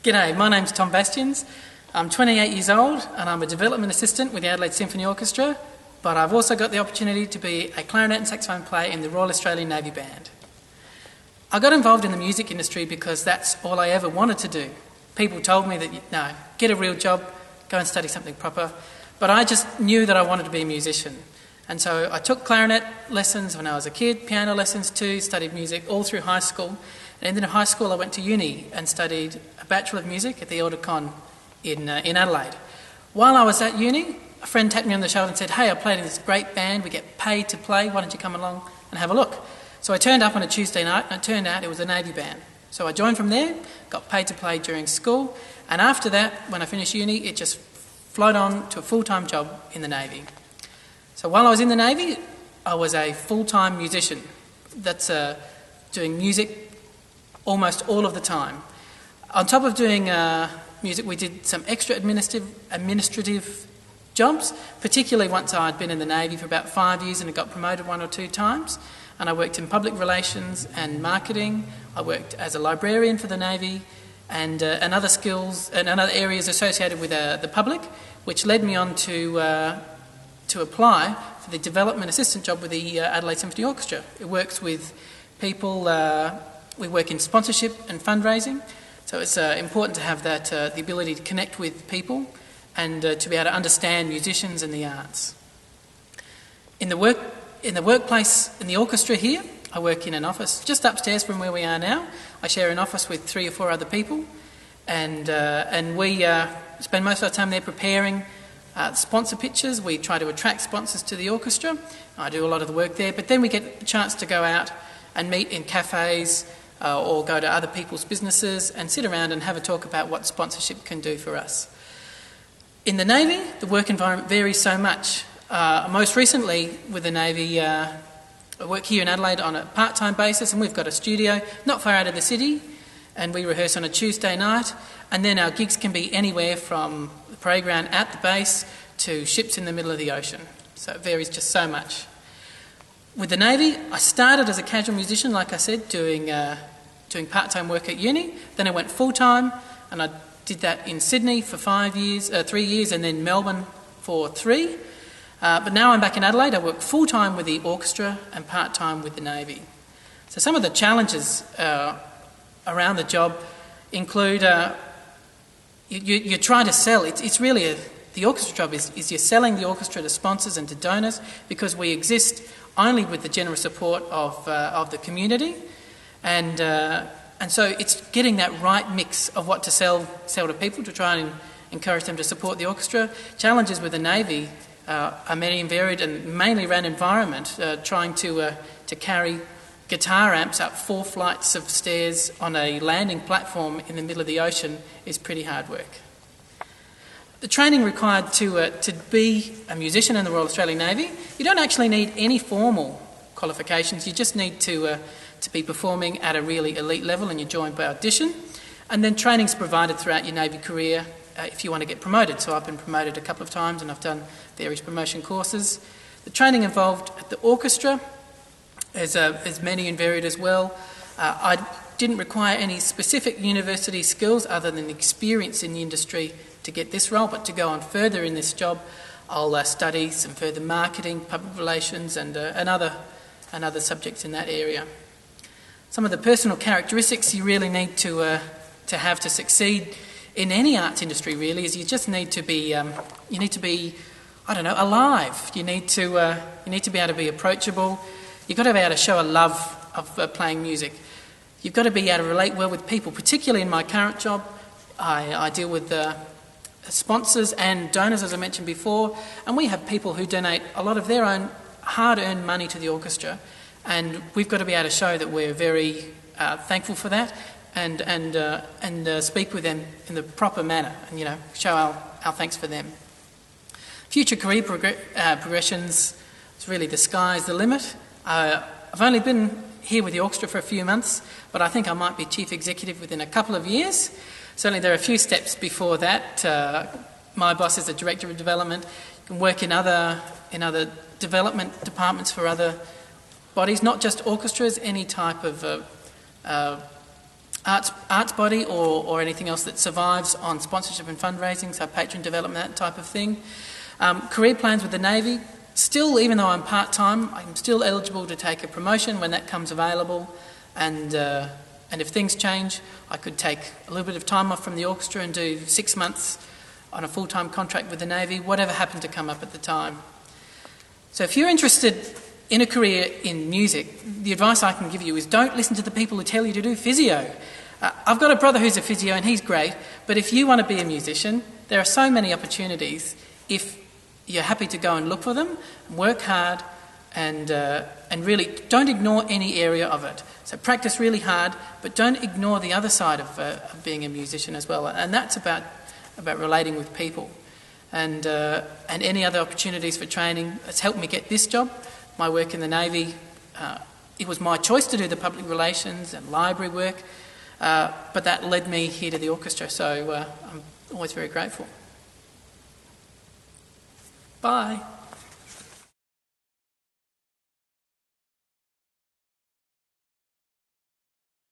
G'day, my name's Tom Bastians. I'm 28 years old and I'm a development assistant with the Adelaide Symphony Orchestra, but I've also got the opportunity to be a clarinet and saxophone player in the Royal Australian Navy Band. I got involved in the music industry because that's all I ever wanted to do. People told me that, no, get a real job, go and study something proper, but I just knew that I wanted to be a musician. And so I took clarinet lessons when I was a kid, piano lessons too, studied music all through high school. And then in high school I went to uni and studied a Bachelor of Music at the Orchestra in Adelaide. While I was at uni, a friend tapped me on the shoulder and said, "Hey, I played in this great band, we get paid to play, why don't you come along and have a look?" So I turned up on a Tuesday night and it turned out it was a Navy band. So I joined from there, got paid to play during school, and after that, when I finished uni, it just flowed on to a full-time job in the Navy. So while I was in the Navy, I was a full-time musician. That's doing music almost all of the time. On top of doing music, we did some extra administrative jobs, particularly once I'd been in the Navy for about 5 years and had got promoted 1 or 2 times. And I worked in public relations and marketing. I worked as a librarian for the Navy and other skills and other areas associated with the public, which led me on to apply for the development assistant job with the Adelaide Symphony Orchestra. It works with people. We work in sponsorship and fundraising, so it's important to have that the ability to connect with people and to be able to understand musicians and the arts. In the workplace in the orchestra here, I work in an office just upstairs from where we are now. I share an office with 3 or 4 other people, and we spend most of our time there preparing sponsor pitches. We try to attract sponsors to the orchestra. I do a lot of the work there, but then we get a chance to go out and meet in cafes or go to other people's businesses and sit around and have a talk about what sponsorship can do for us. In the Navy, the work environment varies so much. Most recently with the Navy, I work here in Adelaide on a part-time basis, and we've got a studio not far out of the city, and we rehearse on a Tuesday night, and then our gigs can be anywhere from the parade ground at the base to ships in the middle of the ocean. So it varies just so much. With the Navy, I started as a casual musician, like I said, doing part-time work at uni. Then I went full-time, and I did that in Sydney for 3 years, and then Melbourne for 3. But now I'm back in Adelaide. I work full-time with the orchestra and part-time with the Navy. So some of the challenges around the job include you're trying to sell. It's really the orchestra job is you're selling the orchestra to sponsors and to donors, because we exist only with the generous support of the community, and so it's getting that right mix of what to sell to people to try and encourage them to support the orchestra. Challenges with the Navy are many and varied, and mainly around environment. Trying to carry guitar amps up 4 flights of stairs on a landing platform in the middle of the ocean is pretty hard work. The training required to be a musician in the Royal Australian Navy, you don't actually need any formal qualifications. You just need to be performing at a really elite level, and you're joined by audition. And then training's provided throughout your Navy career if you want to get promoted. So I've been promoted a couple of times, and I've done various promotion courses. The training involved at the orchestra is many and varied as well. I didn't require any specific university skills other than experience in the industry to get this role, but to go on further in this job, I'll study some further marketing, public relations, and other subjects in that area. Some of the personal characteristics you really need to have to succeed in any arts industry really is you just need to be alive. You need to be able to be approachable. You've got to be able to show a love of playing music. You've got to be able to relate well with people, particularly in my current job. I deal with sponsors and donors, as I mentioned before, and we have people who donate a lot of their own hard-earned money to the orchestra, and we've got to be able to show that we're very thankful for that, and speak with them in the proper manner, and show our thanks for them. Future career progressions, it's really the sky's the limit. I've only been here with the orchestra for a few months, but I think I might be chief executive within a couple of years. Certainly there are a few steps before that. My boss is the director of development. You can work in other development departments for other bodies, not just orchestras, any type of arts body or anything else that survives on sponsorship and fundraising, so patron development, that type of thing. Career plans with the Navy. Still, even though I'm part-time, I'm still eligible to take a promotion when that comes available, and if things change, I could take a little bit of time off from the orchestra and do 6 months on a full-time contract with the Navy, whatever happened to come up at the time. So if you're interested in a career in music, the advice I can give you is don't listen to the people who tell you to do physio. I've got a brother who's a physio and he's great, but if you want to be a musician, there are so many opportunities if you're happy to go and look for them, work hard, and really don't ignore any area of it. So practice really hard, but don't ignore the other side of being a musician as well, and that's about relating with people. And any other opportunities for training. It's helped me get this job. My work in the Navy, it was my choice to do the public relations and library work, but that led me here to the orchestra, so I'm always very grateful. Bye.